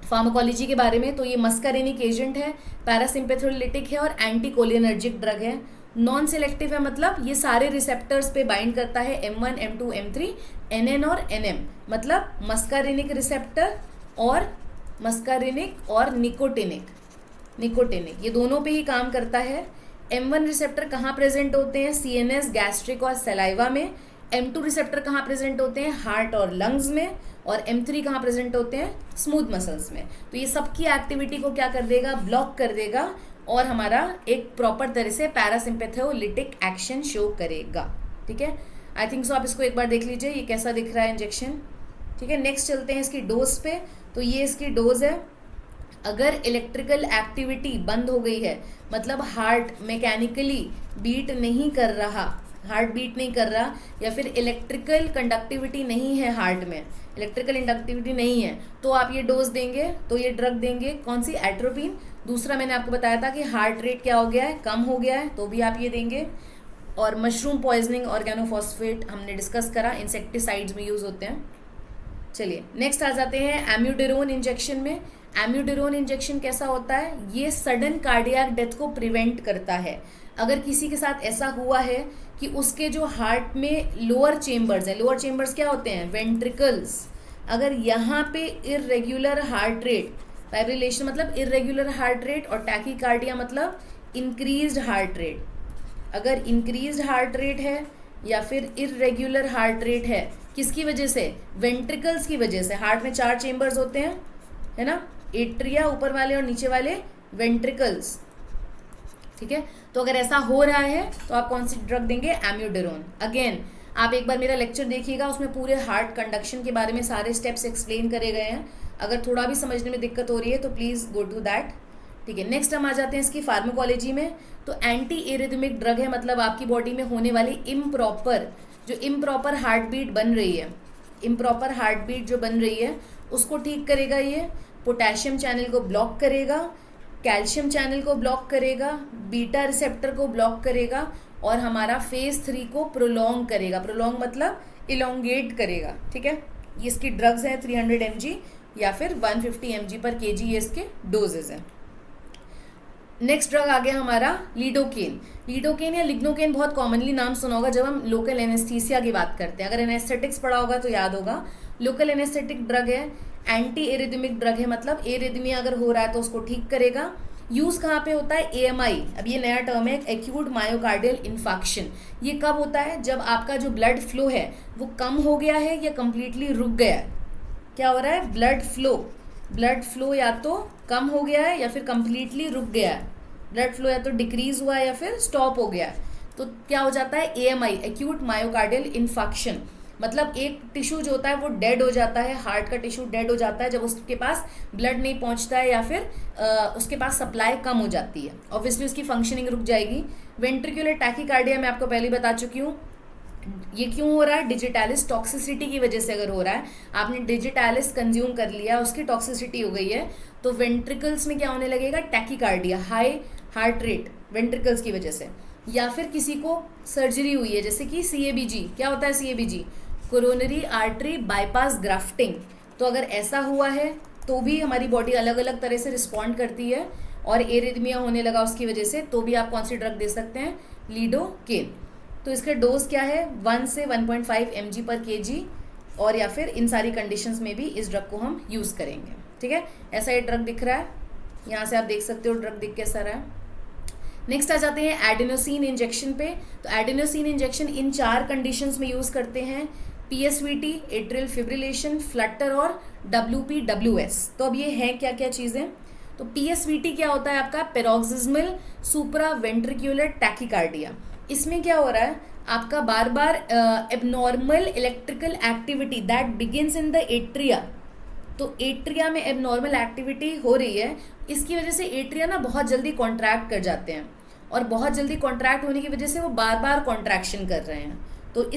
फार्माकोलॉजी के बारे में। तो ये मस्कारेनिक एजेंट है, पैरासिम्पेथोलिटिक है और एंटीकोलिनर्जिक ड्रग है। नॉन सेलेक्टिव है मतलब ये सारे रिसेप्टर्स पे बाइंड करता है, M1, M2, M3, NN और NM, मतलब मस्कारेनिक रिसेप्टर और मस्कारेनिक और निकोटिनिक, निकोटिनिक, ये दोनों पे ही काम करता है। M1 रिसेप्टर कहाँ प्रेजेंट होते हैं? CNS, गैस्ट्रिक और सलाइवा में। M2 रिसेप्टर कहाँ प्रेजेंट होते हैं? हार्ट और लंग्स में। और M3 कहाँ प्रेजेंट होते हैं? स्मूथ मसल्स में। तो ये सबकी एक्टिविटी को क्या कर देगा? ब्लॉक कर देगा और हमारा एक प्रॉपर तरह से पैरासिम्पैथोलिटिक एक्शन शो करेगा। ठीक है, आई थिंक सो आप इसको एक बार देख लीजिए ये कैसा दिख रहा है इंजेक्शन। ठीक है, नेक्स्ट चलते हैं इसकी डोज पे। तो ये इसकी डोज है। अगर इलेक्ट्रिकल एक्टिविटी बंद हो गई है, मतलब हार्ट मैकेनिकली बीट नहीं कर रहा, हार्ट बीट नहीं कर रहा, या फिर इलेक्ट्रिकल कंडक्टिविटी नहीं है हार्ट में, इलेक्ट्रिकल इंडक्टिविटी नहीं है, तो आप ये डोज देंगे। तो ये ड्रग देंगे कौन सी? एट्रोपिन। दूसरा मैंने आपको बताया था कि हार्ट रेट क्या हो गया है? कम हो गया है, तो भी आप ये देंगे। और मशरूम पॉइजनिंग, ऑर्गेनोफॉस्फेट हमने डिस्कस करा, इंसेक्टिसाइड्स में यूज होते हैं। चलिए नेक्स्ट आ जाते हैं एम्यूडेरोन इंजेक्शन में। एम्यूडेरोन इंजेक्शन कैसा होता है? ये सडन कार्डियक डेथ को प्रिवेंट करता है। अगर किसी के साथ ऐसा हुआ है कि उसके जो हार्ट में लोअर चेम्बर्स हैं, लोअर चेम्बर्स क्या होते हैं? वेंट्रिकल्स। अगर यहाँ पे इरेगुलर हार्ट रेट, फाइब्रिलेशन मतलब इरेगुलर हार्ट रेट, और टैकीकार्डिया मतलब इंक्रीज्ड हार्ट रेट, अगर इंक्रीज्ड हार्ट रेट है या फिर इरेगुलर हार्ट रेट है, किसकी वजह से? वेंट्रिकल्स की वजह से। हार्ट में 4 चेम्बर्स होते हैं, है ना, एट्रिया ऊपर वाले और नीचे वाले वेंट्रिकल्स। ठीक है, तो अगर ऐसा हो रहा है तो आप कौन सी ड्रग देंगे? एम्यूडेरोन। अगेन आप एक बार मेरा लेक्चर देखिएगा, उसमें पूरे हार्ट कंडक्शन के बारे में सारे स्टेप्स एक्सप्लेन करे गए हैं। अगर थोड़ा भी समझने में दिक्कत हो रही है तो प्लीज़ गो टू दैट। ठीक है, नेक्स्ट हम आ जाते हैं इसकी फार्माकोलॉजी में। तो एंटी एरिथमिक ड्रग है, मतलब आपकी बॉडी में होने वाली जो इम्प्रॉपर हार्ट बीट बन रही है, इम्प्रॉपर हार्ट बीट जो बन रही है उसको ठीक करेगा ये। पोटेशियम चैनल को ब्लॉक करेगा, कैल्शियम चैनल को ब्लॉक करेगा, बीटा रिसेप्टर को ब्लॉक करेगा, और हमारा फेज 3 को प्रोलॉन्ग करेगा। प्रोलॉन्ग मतलब इलोंगेट करेगा। ठीक है, ये इसकी ड्रग्स हैं 300 mg या फिर 150 mg पर kg, ये इसके डोजेज हैं। नेक्स्ट ड्रग आ गया हमारा लिडोकेन। लिडोकेन या लिग्नोकेन बहुत कॉमनली नाम सुना होगा जब हम लोकल एनेस्थीसिया की बात करते हैं। अगर एनेस्थेटिक्स पढ़ा होगा तो याद होगा। लोकल एनेस्थेटिक ड्रग है, एंटी एरिथमिक ड्रग है, मतलब एरिथमिया अगर हो रहा है तो उसको ठीक करेगा। यूज़ कहाँ पे होता है? AMI, अब ये नया टर्म है, एक्यूट मायोकार्डियल इन्फाक्शन। ये कब होता है? जब आपका जो ब्लड फ्लो है वो कम हो गया है या कम्प्लीटली रुक गया है। क्या हो रहा है? ब्लड फ्लो या तो कम हो गया है या फिर कम्प्लीटली रुक गया है। ब्लड फ्लो या तो डिक्रीज हुआ है या फिर स्टॉप हो गया है। तो क्या हो जाता है? AMI, एक्यूट मायोकार्डियल इन्फाक्शन, मतलब एक टिश्यू जो होता है वो डेड हो जाता है, हार्ट का टिश्यू डेड हो जाता है जब उसके पास ब्लड नहीं पहुंचता है या फिर उसके पास सप्लाई कम हो जाती है। ऑब्वियसली उसकी फंक्शनिंग रुक जाएगी। वेंट्रिकुलर टैकीकार्डिया मैं आपको पहले बता चुकी हूँ। ये क्यों हो रहा है? डिजिटालिस टॉक्सिसिटी की वजह से अगर हो रहा है, आपने डिजिटालिस कंज्यूम कर लिया, उसकी टॉक्सिसिटी हो गई है, तो वेंट्रिकल्स में क्या होने लगेगा? Tachycardia, high heart rate ventricles की वजह से। या फिर किसी को सर्जरी हुई है जैसे कि CABG, क्या होता है CABG? Coronary artery bypass grafting. तो अगर ऐसा हुआ है तो भी हमारी बॉडी अलग अलग तरह से रिस्पॉन्ड करती है, और एरिथमिया होने लगा उसकी वजह से, तो भी आप कौन सी ड्रग दे सकते हैं? लिडोकेन। तो इसका डोज क्या है? 1 से 1.5 mg पर kg, और या फिर इन सारी कंडीशंस में भी इस ड्रग को हम यूज़ करेंगे। ठीक है, ऐसा ये ड्रग दिख रहा है, यहाँ से आप देख सकते हो ड्रग दिख कैसा रहा है। नेक्स्ट आ जाते हैं एडेनोसिन इंजेक्शन पे। तो एडेनोसिन इंजेक्शन इन 4 कंडीशंस में यूज़ करते हैं: PSVT, एट्रियल फिब्रिलेशन, फ्लटर और WPWS। तो अब ये है क्या क्या चीज़ें? तो PSVT क्या होता है आपका? Paroxysmal supra ventricular tachycardia. इसमें क्या हो रहा है? आपका बार बार abnormal electrical activity that begins in the atria. तो एट्रिया में एबनॉर्मल एक्टिविटी हो रही है, इसकी वजह से एट्रिया ना बहुत जल्दी कॉन्ट्रैक्ट कर जाते हैं, और बहुत जल्दी कॉन्ट्रैक्ट होने की वजह से वो बार बार कॉन्ट्रैक्शन कर रहे हैं। तो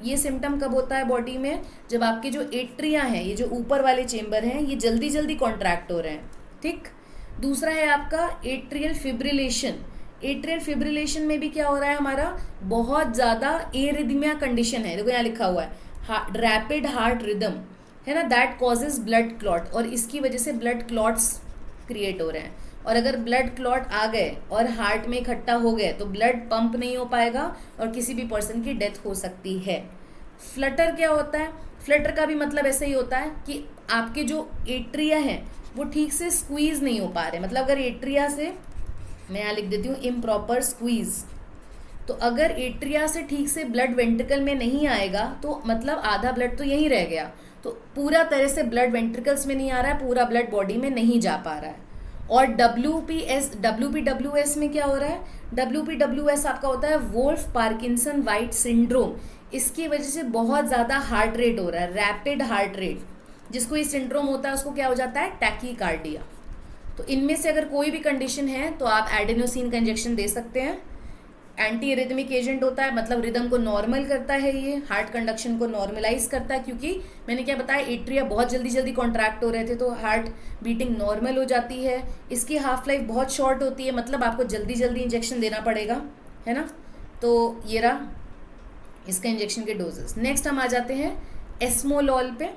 ये सिम्टम कब होता है बॉडी में? जब आपके जो एट्रिया हैं, ये जो ऊपर वाले चेम्बर हैं, ये जल्दी जल्दी कॉन्ट्रैक्ट हो रहे हैं। ठीक। दूसरा है आपका एट्रियल फिब्रिलेशन। एट्रियल फिब्रिलेशन में भी क्या हो रहा है हमारा? बहुत ज़्यादा एरिथमिया कंडीशन है, देखो यहाँ लिखा हुआ है रैपिड हार्ट रिदम, है ना, दैट कॉजेज ब्लड क्लॉट, और इसकी वजह से ब्लड क्लॉट्स क्रिएट हो रहे हैं। और अगर ब्लड क्लॉट आ गए और हार्ट में इकट्ठा हो गए तो ब्लड पंप नहीं हो पाएगा और किसी भी पर्सन की डेथ हो सकती है। फ्लटर क्या होता है? फ्लटर का भी मतलब ऐसा ही होता है कि आपके जो एट्रिया हैं वो ठीक से स्क्वीज नहीं हो पा रहे, मतलब अगर एट्रिया से, मैं यहाँ लिख देती हूँ इम्प्रॉपर स्क्वीज, तो अगर एट्रिया से ठीक से ब्लड वेंट्रिकल में नहीं आएगा तो मतलब आधा ब्लड तो यहीं रह गया, तो पूरा तरह से ब्लड वेंट्रिकल्स में नहीं आ रहा है, पूरा ब्लड बॉडी में नहीं जा पा रहा है। और WPWS में क्या हो रहा है, WPWS आपका होता है वोल्फ पार्किंसन वाइट सिंड्रोम। इसकी वजह से बहुत ज़्यादा हार्ट रेट हो रहा है, रैपिड हार्ट रेट, जिसको ये सिंड्रोम होता है उसको क्या हो जाता है, टैकीकार्डिया। तो इनमें से अगर कोई भी कंडीशन है तो आप एडेनोसिन का इंजेक्शन दे सकते हैं। एंटी रिदमिक एजेंट होता है, मतलब रिदम को नॉर्मल करता है, ये हार्ट कंडक्शन को नॉर्मलाइज करता है, क्योंकि मैंने क्या बताया एट्रिया बहुत जल्दी जल्दी कॉन्ट्रैक्ट हो रहे थे तो हार्ट बीटिंग नॉर्मल हो जाती है। इसकी हाफ लाइफ बहुत शॉर्ट होती है, मतलब आपको जल्दी जल्दी इंजेक्शन देना पड़ेगा, है ना। तो ये रहा इसका इंजेक्शन के डोजेस। नेक्स्ट हम आ जाते हैं एस्मोलॉल पे।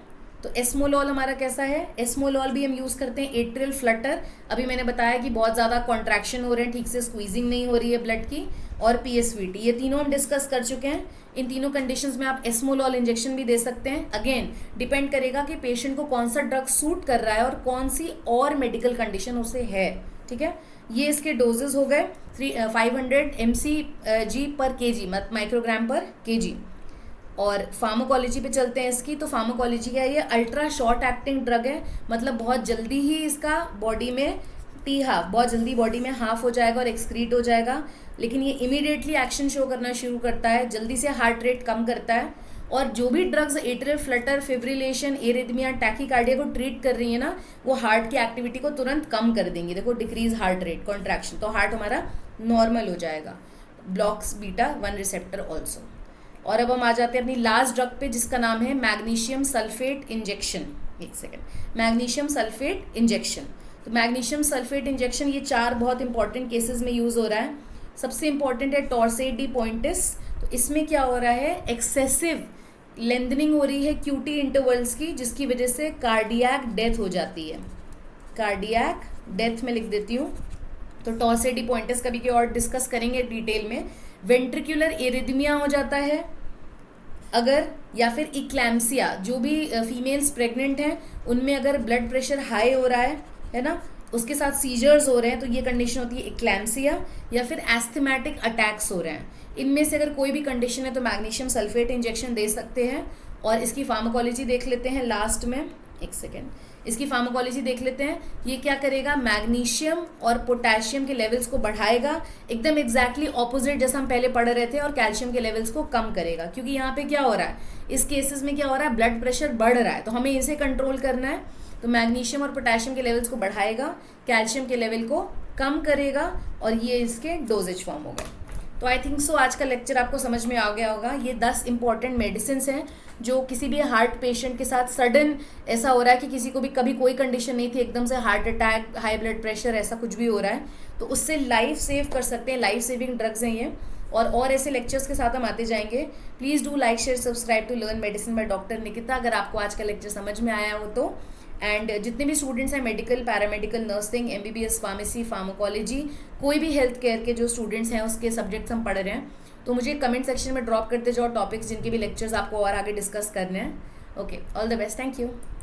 तो एस्मोलॉल हमारा कैसा है, एस्मोलॉल भी हम यूज़ करते हैं एट्रियल फ्लटर, अभी मैंने बताया कि बहुत ज़्यादा कॉन्ट्रैक्शन हो रहे हैं, ठीक से स्क्वीजिंग नहीं हो रही है ब्लड की, और PSVT, ये तीनों हम डिस्कस कर चुके हैं। इन तीनों कंडीशंस में आप एस्मोलॉल इंजेक्शन भी दे सकते हैं। अगेन डिपेंड करेगा कि पेशेंट को कौन सा ड्रग सूट कर रहा है और कौन सी और मेडिकल कंडीशन उसे है, ठीक है। ये इसके डोजेज हो गए 500 mcg पर kg, माइक्रोग्राम पर kg। और फार्माकोलॉजी पे चलते हैं इसकी। तो फार्माकोलॉजी क्या है, ये अल्ट्रा शॉर्ट एक्टिंग ड्रग है, मतलब बहुत जल्दी ही इसका बॉडी में T-हाफ, बहुत जल्दी बॉडी में हाफ हो जाएगा और एक्सक्रीट हो जाएगा, लेकिन ये इमीडिएटली एक्शन शो करना शुरू करता है, जल्दी से हार्ट रेट कम करता है। और जो भी drugs atrial Flutter, fibrillation, arrhythmia, tachycardia को ट्रीट कर रही है ना, वो हार्ट की एक्टिविटी को तुरंत कम कर देंगी। देखो डिक्रीज हार्ट रेट, कॉन्ट्रैक्शन, तो हार्ट हमारा नॉर्मल हो जाएगा। Blocks β1 receptor also. और अब हम आ जाते हैं अपनी लास्ट ड्रग पे, जिसका नाम है मैग्नीशियम सल्फेट इंजेक्शन। एक सेकेंड, मैग्नीशियम सल्फेट इंजेक्शन। तो मैग्नीशियम सल्फेट इंजेक्शन ये 4 बहुत इंपॉर्टेंट केसेस में यूज़ हो रहा है। सबसे इंपॉर्टेंट है टॉर्सेट डी पॉइंटिस। तो इसमें क्या हो रहा है, एक्सेसिव लेंथनिंग हो रही है QT इंटरवल्स की, जिसकी वजह से कार्डियक डेथ हो जाती है। कार्डियक डेथ में लिख देती हूँ। तो टॉर्सेट डी पॉइंटिस कभी के और डिस्कस करेंगे डिटेल में। वेंट्रिकुलर एरिथमिया हो जाता है अगर, या फिर इक्लैम्सिया, जो भी फीमेल्स प्रेग्नेंट हैं उनमें अगर ब्लड प्रेशर हाई हो रहा है ना, उसके साथ सीजर्स हो रहे हैं, तो ये कंडीशन होती है इक्लैम्सिया, या फिर एस्थमेटिक अटैक्स हो रहे हैं। इनमें से अगर कोई भी कंडीशन है तो मैग्नीशियम सल्फेट इंजेक्शन दे सकते हैं। और इसकी फार्माकोलॉजी देख लेते हैं लास्ट में, एक सेकेंड, इसकी फार्माकोलॉजी देख लेते हैं। ये क्या करेगा, मैग्नीशियम और पोटेशियम के लेवल्स को बढ़ाएगा, एकदम एग्जैक्टली ऑपोजिट जैसा हम पहले पढ़ रहे थे, और कैल्शियम के लेवल्स को कम करेगा। क्योंकि यहाँ पे क्या हो रहा है, इस केसेस में क्या हो रहा है, ब्लड प्रेशर बढ़ रहा है, तो हमें इसे कंट्रोल करना है। तो मैग्नीशियम और पोटेशियम के लेवल्स को बढ़ाएगा, कैल्शियम के लेवल को कम करेगा, और ये इसके डोजेज फॉर्म हो गए। तो आई थिंक सो आज का लेक्चर आपको समझ में आ गया होगा। ये 10 इंपॉर्टेंट मेडिसिन हैं जो किसी भी हार्ट पेशेंट के साथ सडन ऐसा हो रहा है कि किसी को भी कभी कोई कंडीशन नहीं थी, एकदम से heart attack, high blood pressure, ऐसा कुछ भी हो रहा है, तो उससे लाइफ सेव कर सकते हैं। लाइफ सेविंग ड्रग्स हैं ये। और ऐसे लेक्चर्स के साथ हम आते जाएंगे। Please do like, share, subscribe to learn medicine by doctor Nikita, अगर आपको आज का लेक्चर समझ में आया हो तो। एंड जितने भी स्टूडेंट्स हैं medical, paramedical, nursing, MBBS, pharmacy, pharmacology, कोई भी हेल्थ केयर के जो स्टूडेंट्स हैं उसके सब्जेक्ट्स हम पढ़ रहे हैं, तो मुझे कमेंट सेक्शन में ड्रॉप करते जाओ टॉपिक्स जिनके भी लेक्चर्स आपको और आगे डिस्कस करने हैं। Okay, all the best, thank you.